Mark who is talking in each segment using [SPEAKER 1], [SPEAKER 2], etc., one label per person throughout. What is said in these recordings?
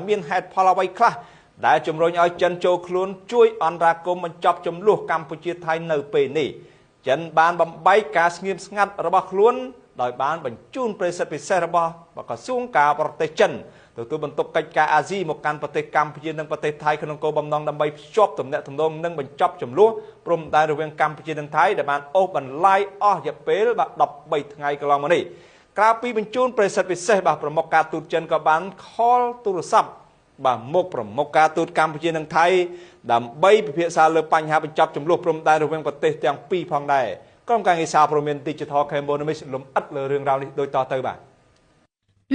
[SPEAKER 1] មានហេតុផលអ្វីខ្លះដែលជំរុញឲ្យចិនចូលខ្លួនជួយអន្តរាគមន៍បញ្ចប់ចំនួនកម្ពុជាថៃនៅពេលនេះចិនបានបំបីការស្ងៀមស្ងាត់របស់ខ្លួនដោយបានបញ្ជូនប្រិយសិទ្ធិពិសេសរបស់ក្រសួងការបរទេសចិនទទួលបន្ទុកកិច្ចការអាស៊ីមកកាន់ប្រទេសកម្ពុជានិងប្រទេសថៃក្នុងគោលបំណងដើម្បីភ្ជាប់ទំនាក់ទំនងនិងបញ្ចប់ចំនួនព្រំដែនរវាងកម្ពុជានិងថៃដែលបានអូសបន្លាយអស់រយៈពេល13ថ្ងៃកន្លងមកនេះក្រៅពីបញ្ជូនប្រិយសិទ្ធិពិសេសប្រមុខការទូតចិនក៏បានខលទូរស័ព្ទមកប្រមុខការទូតកម្ពុជានិងថៃដើម្បីពិភាក្សាលើបញ្ហាបញ្ចប់ចំនួនព្រំដែនរវាងប្រទេសទាំងពីរផងដែរក្រុមការងារសារព័ត៌មាន Digital Cambodia លំអិតលើរឿងរ៉ាវនេះដូចតទៅបាទ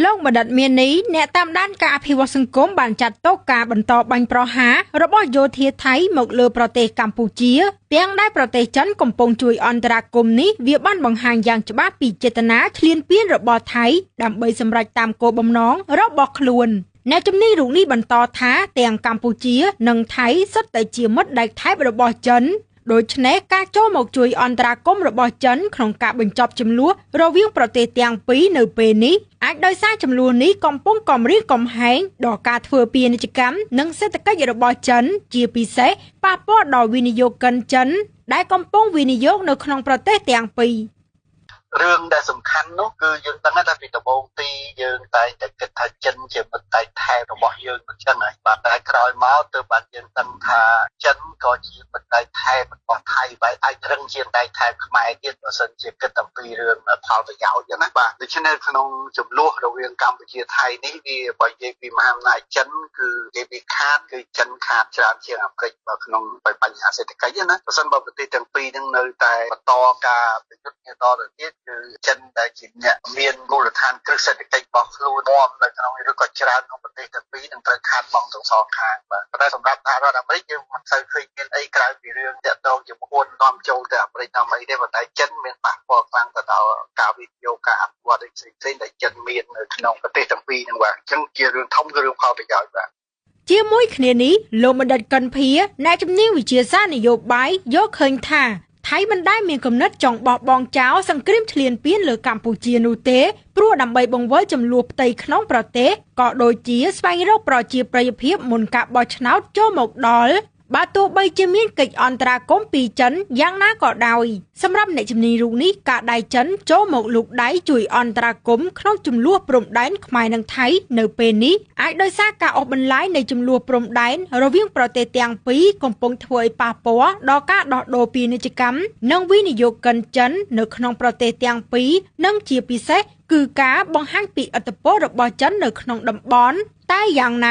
[SPEAKER 1] លោកបណ្ឌិតមាននេះអ្នកតាមដានការអភិវឌ្ឍសង្គមបានចាត់ទុកការបន្តបាញ់ប្រហាររបស់យោធាថៃមកលើប្រទេសកម្ពុជាទាំងដែលប្រទេសចិនកំពុងជួយអន្តរាគមន៍នេះវាបានបង្ហាញយ៉ាងច្បាស់ពីចេតនាឈ្លានពានរបស់ថៃដើម្បីសម្រេចតាមគោលបំណងរបស់ខ្លួនអ្នកជំនាញរូបនេះបន្តថាទាំងកម្ពុជានិងថៃសុទ្ធតែជាមិត្តដៃថែបរបស់ចិនដូច្នេះការចូលមកជួយអន្តរាគមន៍របស់ចិនក្នុងការបញ្ចប់ចំនួនរវាងប្រទេសទាំងពីរនៅពេលនេះអាចដោយសារចំនួននេះកំពុងគំរាមកំហែងដល់ការធ្វើពាណិជ្ជកម្មនិងសេដ្ឋកិច្ចរបស់ចិនជាពិសេសប៉ះពាល់ដល់វិនិយោគិនចិនដែលកំពុងវិនិយោគនៅក្នុងប្រទេសទាំងពីររឿងដែលសំខាន់នោះគឺយើងដឹងថាពីដំបូងទីយើងតែគិតថាចិនជាមិត្តដៃថែបរបស់យើងអញ្ចឹងហើយបាទតែក្រោយមកទើបបានយើងដឹងថាចិនក៏ជាមិត្តដៃថែបរបស់ថៃបែបអាចរឹងជាដៃថែបខ្មែរទៀតបើសិនជាគិតអំពីរឿងផលប្រយោជន៍ណាបាទដូច្នេះក្នុងចំនួនរវាងកម្ពុជាថៃនេះវាបើនិយាយពីមហាអំណាចចិនគឺគេវាខាតគឺចិនខាតច្រើនជាងអាមេរិកបើក្នុងបញ្ហាសេដ្ឋកិច្ចណាបើសិនបើប្រទេសទាំងពីរនឹងនៅតែបន្តការប្រយុទ្ធគ្នាតទៅទៀតគឺចិនដែលជាអ្នកមានមូលដ្ឋានគ្រឹះសេដ្ឋកិច្ចរបស់ខ្លួនមកនៅក្នុងឬក៏ច្រើនក្នុងប្រទេសទាំងពីរនឹងត្រូវខាតបង់ទាំងសងខាងបាទតែសម្រាប់សហរដ្ឋអាមេរិកយើងមិនសូវឃើញមានអីក្រៅពីរឿងតាក់ទងជាមួយនាំចូលទៅអាមេរិកតាមអីទេប៉ុន្តែចិនមានប៉ះពាល់ខ្លាំងទៅដល់ការវិនិយោគការអភិវឌ្ឍផ្សេងៗដែលចិនមាននៅក្នុងប្រទេសទាំងពីរហ្នឹងបាទអញ្ចឹងជារឿងធំគឺរឿងផលប្រយោជន៍បាទជាមួយគ្នានេះលោកបណ្ឌិតកិនភៀអ្នកជំនាញវិទ្យាសាស្ត្រនយោបាយយកឃើញថាថៃមិនដែលមានគំនិតចង់បោះបង់ចោលសង្គ្រាមឈ្លានពានលើកម្ពុជានោះទេព្រោះដើម្បីបង្វិលចំនួនផ្ទៃក្នុងប្រទេសក៏ដូចជាស្វែងរកប្រជាប្រិយភាពមុនការបោះឆ្នោតចូលមកដល់បើទោះបីជាមានកិច្ចអន្តរាគមន៍ពីចិនយ៉ាងណាក៏ដោយសម្រាប់អ្នកជំនាញរូបនេះការដៃចិនចូលមកលូកដៃជួយអន្តរាគមន៍ក្នុងចំនួនព្រំដែនខ្មែរនិងថៃនៅពេលនេះអាចដោយសារការអូសបន្លាយនៃចំនួនព្រំដែនរវាងប្រទេសទាំងពីរកំពុងធ្វើឲ្យប៉ះពាល់ដល់ការដោះដូរពាណិជ្ជកម្មនិងវិនិយោគិនចិននៅក្នុងប្រទេសទាំងពីរនិងជាពិសេសគឺការបង្ហាញពីឥទ្ធិពលរបស់ចិននៅក្នុងតំបន់តែយ៉ាងណា